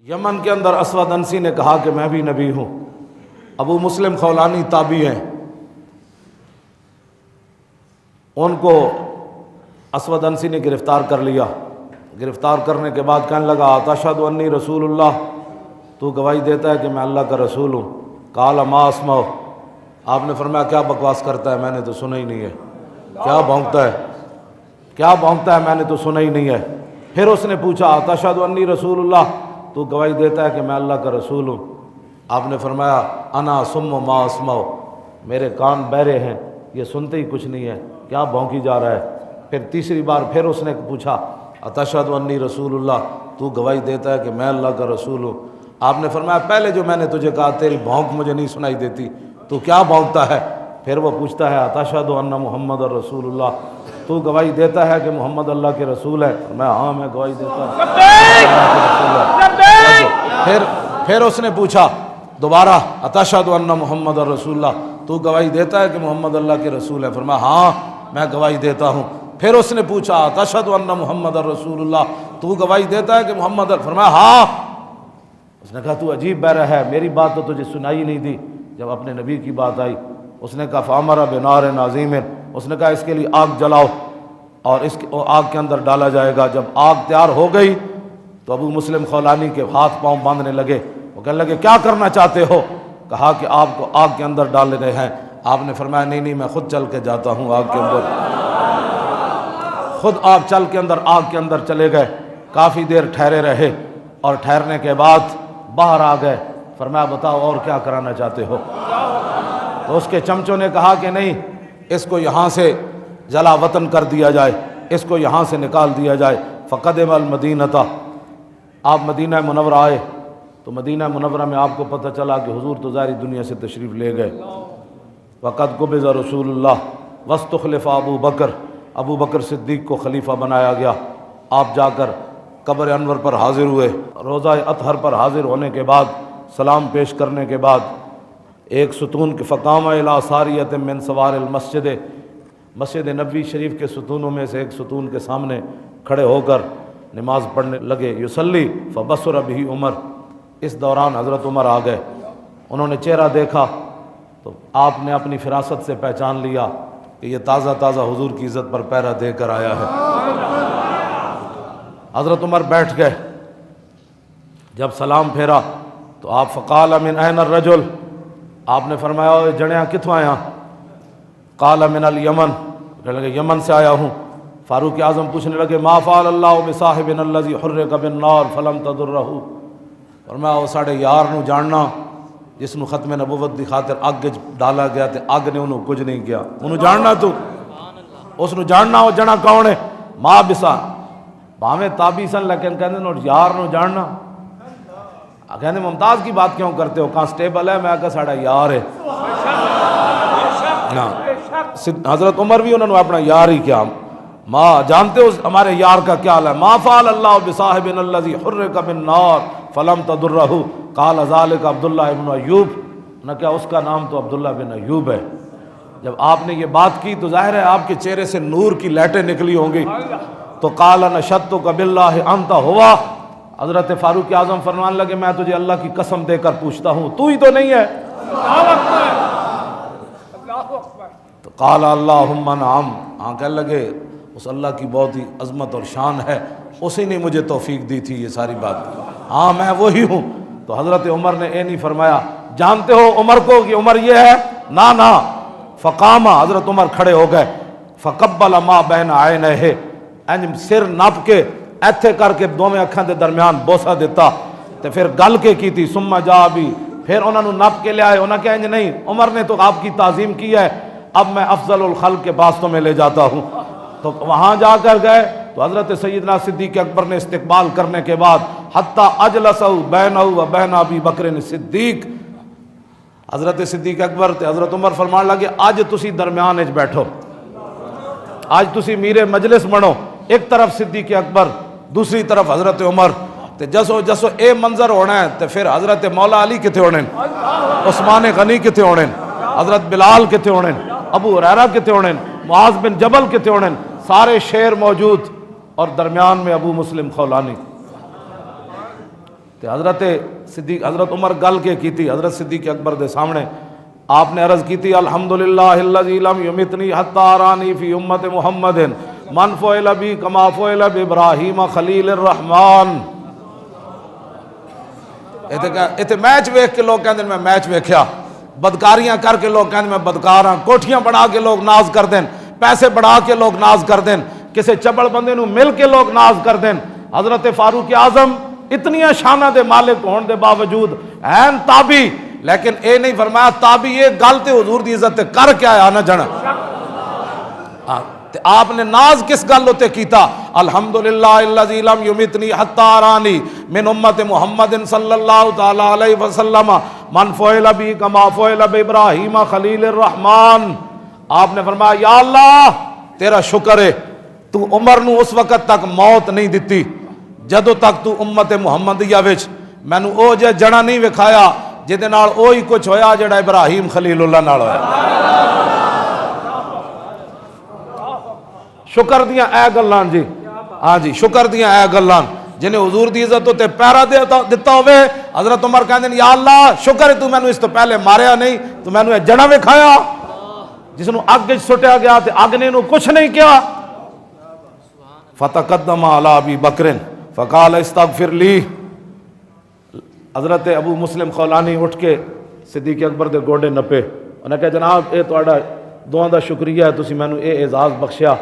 یمن کے اندر اسود انسی نے کہا کہ میں بھی نبی ہوں۔ ابو مسلم خولانی تابعی ہیں، ان کو اسود انسی نے گرفتار کر لیا۔ گرفتار کرنے کے بعد کہنے لگا اتشہد انی رسول اللہ، تو گواہی دیتا ہے کہ میں اللہ کا رسول ہوں؟ قال ما اسمع، آپ نے فرمایا کیا بکواس کرتا ہے، میں نے تو سنا ہی نہیں ہے۔ کیا بھونکتا ہے، کیا بھونکتا ہے، میں نے تو سنا ہی نہیں ہے۔ پھر اس نے پوچھا اتشہد انی رسول اللہ، تو گواہی دیتا ہے کہ میں اللہ کا رسول ہوں؟ آپ نے فرمایا انا سم ما اسمع، میرے کان بہرے ہیں، یہ سنتے ہی کچھ نہیں ہے، کیا بھونکی جا رہا ہے۔ پھر تیسری بار پھر اس نے پوچھا اتشہد انی رسول اللہ، تو گواہی دیتا ہے کہ میں اللہ کا رسول ہوں؟ آپ نے فرمایا پہلے جو میں نے تجھے کہا تیری بھونک مجھے نہیں سنائی دیتی، تو کیا بھونکتا ہے؟ پھر وہ پوچھتا ہے اتشہد ان محمد رسول اللہ، تو گواہی دیتا ہے کہ محمد اللہ کے رسول ہے؟ میں ہاں میں گواہی دیتا ہوں۔ پھر اس نے پوچھا دوبارہ اتشہد ان محمد رسول اللہ، تو گواہی دیتا ہے کہ محمد اللہ کے رسول ہے؟ فرمایا ہاں میں گواہی دیتا ہوں۔ پھر اس نے پوچھا اتشہد ان محمد رسول اللہ، تو گواہی دیتا ہے کہ محمد، فرمایا ہاں۔ اس نے کہا تو عجیب بہرا ہے، میری بات تو تجھے سنائی نہیں دی۔ جب اپنے نبی کی بات آئی اس نے کہا فامر بنار عظیم، اس نے کہا اس کے لیے آگ جلاؤ اور اس آگ کے اندر ڈالا جائے گا۔ جب آگ تیار ہو گئی تو ابو مسلم خولانی کے ہاتھ پاؤں باندھنے لگے، وہ کہنے لگے کیا کرنا چاہتے ہو؟ کہا کہ آپ کو آگ کے اندر ڈالنے ہیں۔ آپ نے فرمایا نہیں نہیں، میں خود چل کے جاتا ہوں آگ کے اندر۔ خود آپ چل کے اندر آگ کے اندر چلے گئے، کافی دیر ٹھہرے رہے اور ٹھہرنے کے بعد باہر آ گئے۔ فرمایا بتاؤ اور کیا کرانا چاہتے ہو؟ تو اس کے چمچوں نے کہا کہ نہیں، اس کو یہاں سے جلا وطن کر دیا جائے، اس کو یہاں سے نکال دیا جائے۔ فقدم المدینۃ، آپ مدینہ منورہ آئے تو مدینہ منورہ میں آپ کو پتہ چلا کہ حضور تو ظاہری دنیا سے تشریف لے گئے۔ وقد قبض رسول اللہ واستخلف ابو بکر، ابو بکر صدیق کو خلیفہ بنایا گیا۔ آپ جا کر قبر انور پر حاضر ہوئے، روضہ اطہر پر حاضر ہونے کے بعد سلام پیش کرنے کے بعد ایک ستون کے فقام الی ساریۃ من سوار المسجد، مسجد نبوی شریف کے ستونوں میں سے ایک ستون کے سامنے کھڑے ہو کر نماز پڑھنے لگے۔ یصلی فبصر بہ عمر، اس دوران حضرت عمر آ گئے، انہوں نے چہرہ دیکھا تو آپ نے اپنی فراست سے پہچان لیا کہ یہ تازہ تازہ حضور کی عزت پر پہرا دے کر آیا ہے۔ حضرت عمر بیٹھ گئے، جب سلام پھیرا تو آپ فقال من این الرجل، آپ نے فرمایا اے جنیاں کتوں آیا؟ قال من الیمن، کہنے لگے یمن سے آیا ہوں۔ فاروق اعظم پوچھنے لگے ما فعل اللہ بصاحبنا الذی حرق بالنار فلم تضرہ، فرمایا وہ ساڑے یار نو جاننا جس نو ختم نبوت دی خاطر اگ ڈالا گیا تے اگ نے انہوں کچھ نہیں کیا، انہوں جاننا تو اس نو جاننا، وہ جنا کون ہے؟ ما بسا، بھاویں تابعی سن لیکن کہندے نو یار نو جاننا۔ کہندے ممتاز کی بات کیوں کرتے ہو، کانسٹیبل ہے؟ میں کہا ساڑا یار ہے۔ حضرت عمر بھی انہوں نے اپنا یار ہی کیا، ماں جانتے ہو ہمارے یار کا کیا حال ہے؟ ما فعل اللہ بصاحبنا الذی حرق بالنار فلم تضرہ قال ذلک عبداللہ ابن ایوب، نہ کیا اس کا نام تو عبداللہ بن ایوب ہے۔ جب آپ نے یہ بات کی تو ظاہر ہے آپ کے چہرے سے نور کی لہٹیں نکلی ہوں گی۔ تو قال نشدتک باللہ انت ہوا، حضرت فاروق اعظم فرمان لگے میں تجھے اللہ کی قسم دے کر پوچھتا ہوں تو ہی تو نہیں ہے؟ تو قال اللہم نعم، ہاں کہنے لگے اس اللہ کی بہت ہی عظمت اور شان ہے، اسی نے مجھے توفیق دی تھی یہ ساری بات، ہاں میں وہی ہوں۔ تو حضرت عمر نے اے نہیں فرمایا جانتے ہو عمر کو کہ عمر یہ ہے؟ نا۔ فقام، حضرت عمر کھڑے ہو گئے، فقبل ما بین عینیہ، سر نپ کے ایتھے کر کے دوویں اکھاں دے درمیان بوسہ دیتا تے پھر گل کے کی تھی، ثم جا بھی، پھر انہوں نے نپ کے لے آئے۔ انہوں نے کہا نہیں عمر نے تو آپ کی تعظیم کی ہے، اب میں افضل الخلق کے پاس تو میں لے جاتا ہوں۔ تو وہاں جا کر گئے تو حضرت سیدنا صدیق اکبر نے استقبال کرنے کے بعد حتی اجلسہ بینہ و بین ابی بکر صدیق، حضرت صدیق اکبر تے حضرت عمر فرمان لگے آج تسی درمیان اچ بیٹھو، آج تسی میرے مجلس بنو، ایک طرف صدیق اکبر دوسری طرف حضرت عمر، تے جسو اے منظر ہونا ہے تے پھر حضرت مولا علی کتے ہونے، عثمان غنی کتے ہونے، حضرت بلال کتے ہونے، ابو ہریرہ کتے ہونے، معاذ بن جبل کتے ہونے، سارے شیر موجود اور درمیان میں ابو مسلم خولانی۔ تو حضرت صدیق حضرت عمر گل کے کی تھی حضرت صدیق اکبر دے سامنے آپ نے عرض کی تھی الحمدللہ الذی لم یمتنی حتی ارانی فی امت محمد من فعل بی کما فعل بابراہیم خلیل الرحمن. اتنے میچ ویکھ کے لوگ کہتے ہیں میں میچ ویکھیا, بدکاریاں کر کے لوگ کہتے ہیں میں بدکار ہاں, کوٹھیاں بنا کے لوگ ناز کر دیں, پیسے بڑھا کے لوگ ناز کر دیں, کسی چبڑ بندے نو مل کے لوگ ناز کر دیں. حضرت فاروق اعظم اتنی شانہ دے مالک ہون دے باوجود این تابی, لیکن اے نہیں فرمایا تابی یہ گل تے حضور دی عزت تے کر کے آیا نہ جنا. آپ نے ناز کس گل ہوتے کیتا الحمدللہ الذی لم یمتنی حتی ارانی من امت محمد صلی اللہ تعالی علیہ وسلم من فعل بی کما فعل بابراہیم خلیل الرحمن. آپ نے فرمایا یا اللہ تیرا شکر ہے تو عمر نو اس وقت تک موت نہیں دیتی جدوں تک تو امت محمدیہ وچ مینو او جے جڑا نہیں وکھایا جہدے نال اوہی کچھ ہویا جڑا ابراہیم خلیل اللہ نال ہویا. شکر دیاں اے گلاں جی, ہاں جی شکر دیاں اے گلاں جنہیں حضور دی عزت تے پیرا دتا ہوئے. حضرت عمر کہندے ہیں یا اللہ شکر ہے تو مینوں اس تو پہلے ماریا نہیں, تو مینوں اے جڑا وکھایا جس نو اگ وچ سٹیا گیا تے اگ نے نو کچھ نہیں کیا. فتقدم علی ابی بکر فقال استغفر لی. حضرت ابو مسلم خولانی اٹھ کے صدیق اکبر دے گوڈے نپے, انہیں کہا جناب اے تہاڈا دعاں دا شکریہ ہے, تسی مینوں اے اعزاز بخشیا,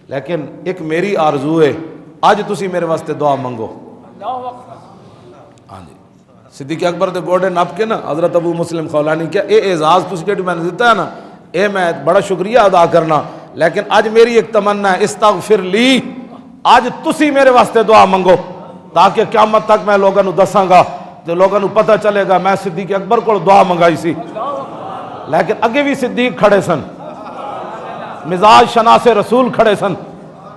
لیکن ایک میری آرزو ہے اج تسی میرے واسطے دعا منگو. ہاں جی صدیق اکبر دے گوڈے نپ کے نا حضرت ابو مسلم خولانی کیا اے اعزاز تسی جڑی میں نے دیتا ہے نا اے میں بڑا شکریہ ادا کرنا, لیکن اج میری ایک تمنا ہے استغفر لی, اج تسی میرے واسطے دعا منگو تاکہ قیامت تک میں لوگوں دساں گا تو لوگوں پتہ چلے گا میں صدیق اکبر کو دعا منگائی سی. لیکن اگے بھی صدیق کھڑے سن, مزاج شناس رسول کھڑے سن,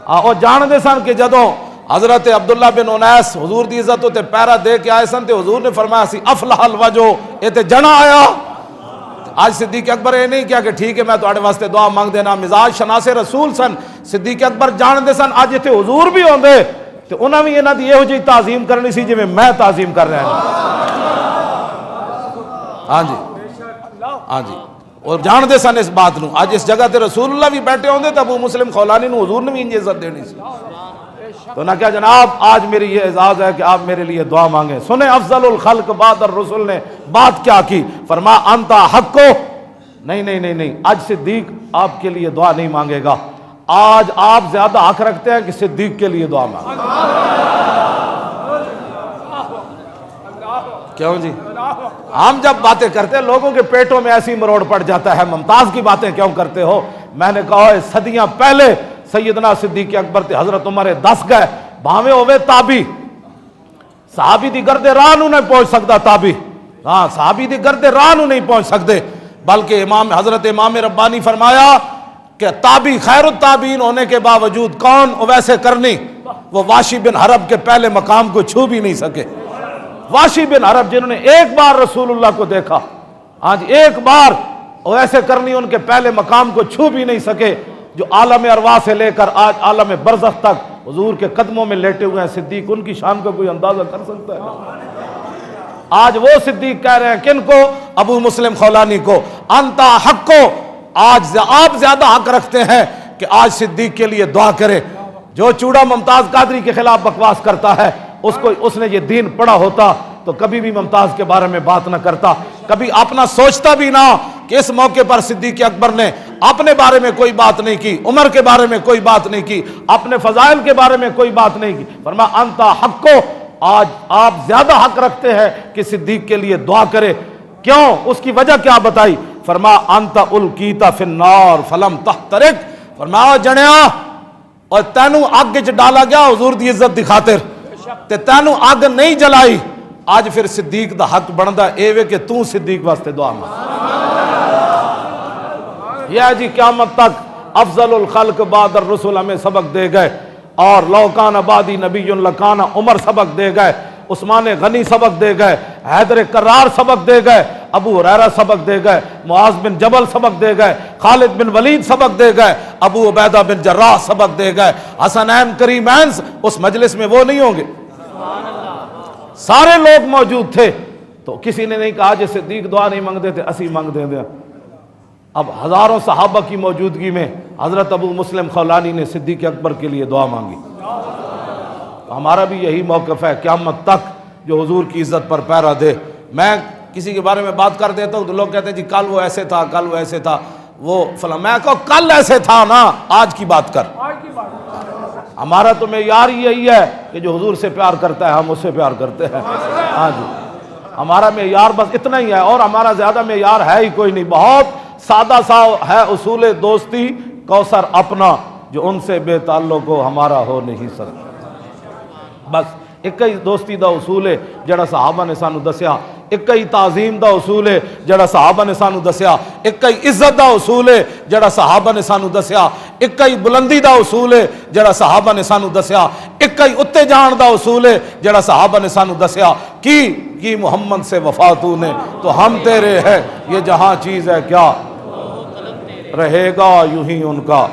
اور جان دے سن کہ جدوں حضرت عبداللہ بن انیس حضور دی عزت تے پیرا دے کے آئے سن تے حضور نے فرمایا سی افلح الوجو اے تے جنا آیا. آج صدیق اکبر یہ نہیں کیا کہ ٹھیک ہے میں تواڈے واسطے دعا مانگ دینا, مزاج شناس رسول سن. صدیق اکبر جان دے سن اج ایتھے حضور بھی ہوندے تے انہاں بھی انہاں دی یہو جی تعظیم کرنی سی جویں میں تعظیم کر رہا ہوں. ہاں جی ہاں جی, اور جان دے سن اس بات نو. آج اس جگہ تے رسول اللہ بھی بیٹھے ہوندے تے ابو مسلم خولانی نو حضور نے بھی انج عزت دینی سی. تو نہ کیا جناب آج میری یہ اعزاز ہے کہ آپ میرے لیے دعا مانگیں. سنیں افضل الخلق بعد الرسول نے بات کیا کی, فرمایا انتا حق کو نہیں نہیں نہیں نہیں, آج صدیق آپ کے لیے دعا نہیں مانگے گا, آج آپ زیادہ حق رکھتے ہیں کہ صدیق کے لیے دعا مانگیں. کیوں جی ہم جب باتیں کرتے ہیں لوگوں کے پیٹوں میں ایسی مروڑ پڑ جاتا ہے ممتاز کی باتیں کیوں کرتے ہو. میں نے کہا ہے صدیاں پہلے سیدنا صدیق اکبر تے حضرت عمر دس گئے بھاویں ہوئے تابی, صحابی دی گردے راہ نو نہیں پہنچ سکتا تابی, ہاں صحابی دی گردے راہ نو نہیں پہنچ سکتے, بلکہ حضرت امام ربانی فرمایا کہ تابی خیر التابعین ہونے کے باوجود کون ویسے کرنی, وہ واشی بن حرب کے پہلے مقام کو چھو بھی نہیں سکے. واشی بن حرب جنہوں نے ایک بار رسول اللہ کو دیکھا, آج ایک بار ایسے کرنی ان کے پہلے مقام کو چھو بھی نہیں سکے, جو عالم ارواح سے لے کر آج عالم برزخ تک حضور کے قدموں میں لیٹے ہوئے ہیں. صدیق ان کی شان کا کوئی اندازہ کر سکتا ہے؟ آج وہ صدیق کہہ رہے ہیں کن کو, ابو مسلم خولانی کو, انتا حق کو, آج آپ زیادہ حق رکھتے ہیں کہ آج صدیق کے لیے دعا کرے. جو چوڑا ممتاز قادری کے خلاف بکواس کرتا ہے اس نے یہ دین پڑھا ہوتا تو کبھی بھی ممتاز کے بارے میں بات نہ کرتا, کبھی اپنا سوچتا بھی نہ کہ اس موقع پر صدیق اکبر نے اپنے بارے میں کوئی بات نہیں کی, عمر کے بارے میں کوئی بات نہیں کی, اپنے فضائل کے بارے میں کوئی بات نہیں کی. فرمایا انتا حق کو, آج آپ زیادہ حق رکھتے ہیں کہ صدیق کے لیے دعا کرے. کیوں, اس کی وجہ کیا بتائی, فرمایا انتا القیتا فی النار فلم تحترق, فرمایا جنیا اور تینوں آگ وچ ڈالا گیا حضور دی عزت دی خاطر تے تینوں آگ نہیں جلائی. آج پھر صدیق دا حق بندا اے وے کہ تو صدیق واسطے دعا مانگ. یہ جی قیامت تک افضل الخلق بعد الرسل ہمیں سبق دے گئے, اور لو کان بعدی نبی لکان عمر سبق دے گئے, عثمان غنی سبق دے گئے, حیدر کرار سبق دے گئے, ابو ہریرہ سبق دے گئے, معاذ بن جبل سبق دے گئے, خالد بن ولید سبق دے گئے, ابو عبیدہ بن جراح سبق دے گئے, حسنین کریمین اس مجلس میں وہ نہیں ہوں گے. سارے لوگ موجود تھے، تو کسی نے نہیں کہا جی صدیق دعا نہیں مانگتے تھے اسی مانگ دیں دیا۔ اب ہزاروں صحابہ کی موجودگی میں حضرت ابو مسلم خولانی نے صدیق اکبر کے لیے دعا مانگی۔ ہمارا بھی یہی موقف ہے قیامت تک، جو حضور کی عزت پر پیرا دے۔ میں کسی کے بارے میں بات کر دیتا ہوں تو لوگ کہتے ہیں جی کل وہ ایسے تھا، کل وہ ایسے تھا، وہ فلاں۔ میں کہو کل ایسے تھا نا، آج کی بات کر۔ ہمارا تو معیار ہی یہی ہے کہ جو حضور سے پیار کرتا ہے ہم اس سے پیار کرتے ہیں۔ ہاں جی، ہمارا معیار بس اتنا ہی ہے، اور ہمارا زیادہ معیار ہے ہی کوئی نہیں۔ بہت سادہ سا ہے اصول دوستی، کوثر اپنا جو ان سے بے تعلق ہو ہمارا ہو نہیں سکتا۔ بس ایک ہی دوستی دا اصول ہے جڑا صحابہ نے سانو دسیا، ایک ہی تعظیم دا اصول ہے جڑا صحابہ نے سانو دسیا، ایک ہی عزت دا اصول ہے جڑا صحابہ نے سانو دسیا، ایک ہی بلندی دا اصول ہے جڑا صحابہ نے سانو دسیا، ایک ہی اتے جان دا اصول ہے جڑا صحابہ نے سانو دسیا۔ کی محمد سے وفا تو نے تو ہم تیرے ہیں، یہ جہاں چیز ہے کیا رہے گا یوں ہی ان کا۔